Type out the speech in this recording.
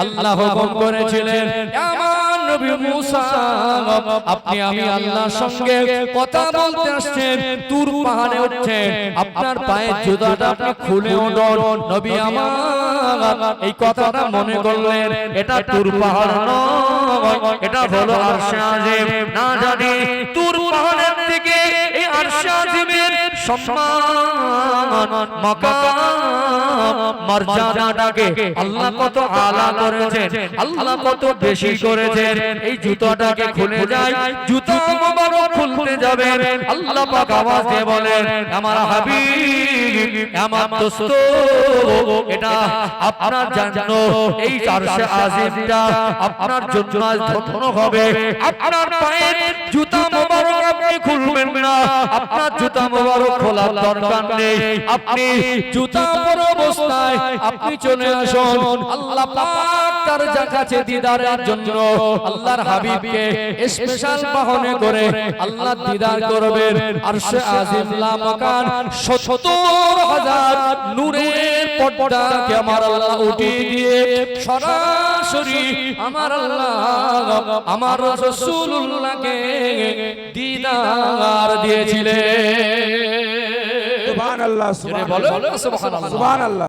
আল্লাহ হুকুম করেছিলেন আমার নবী মুসা আপনি আমি আল্লাহর সঙ্গে কথা বলতে আসছেন তুর পাহাড়ে উঠছেন আপনার পায়ের জুতাটা আপনি খুলে উঠুন নবী আমার এই কথাটা মনে করলেন এটা তুর পাহাড় নয় এটা হলো আরশে আজিম না জানি তুর পাহাড়ের থেকে এই আরশে আজিমের সম্মান মাকাম মর্যাদাটাকে আল্লাহ কত আলা করেছেন আল্লাহ কত বেশি করেছেন এই জুতাটাকে খুলে যায় জুতা মোবারক খুলতে যাবেন আল্লাহ পাক আওয়াজ দিয়ে বলেন আমার হাবিব আমার দোস্ত এটা আপনার জন্য এই আরশে আজিমটা আপনার জন্য আজ ধন্য হবে আপনার পায়ের জুতা মোবারক আপনি খুলবেন না আপনার জুতা মোবারক খোলার দরকার নেই আপনি জুতা পরা অবস্থায় আপনি চলে আসুন আল্লাহ পাক তার কাছে দিদারের জন্য আল্লাহর হাবিবকে স্পেশাল বাহনে করে আল্লাহ দিদার করবেন আরশে আজিম লা মাকান ৭০,০০০ নূরের পর্দাকে আমার আল্লাহ উঠিয়ে দিয়ে সরাসরি আমার আল্লাহ আমার রাসূলুল্লাহকে দিদার দিয়েছিলেন সুবহানাল্লাহ সুবহানাল্লাহ সুবহানাল্লাহ।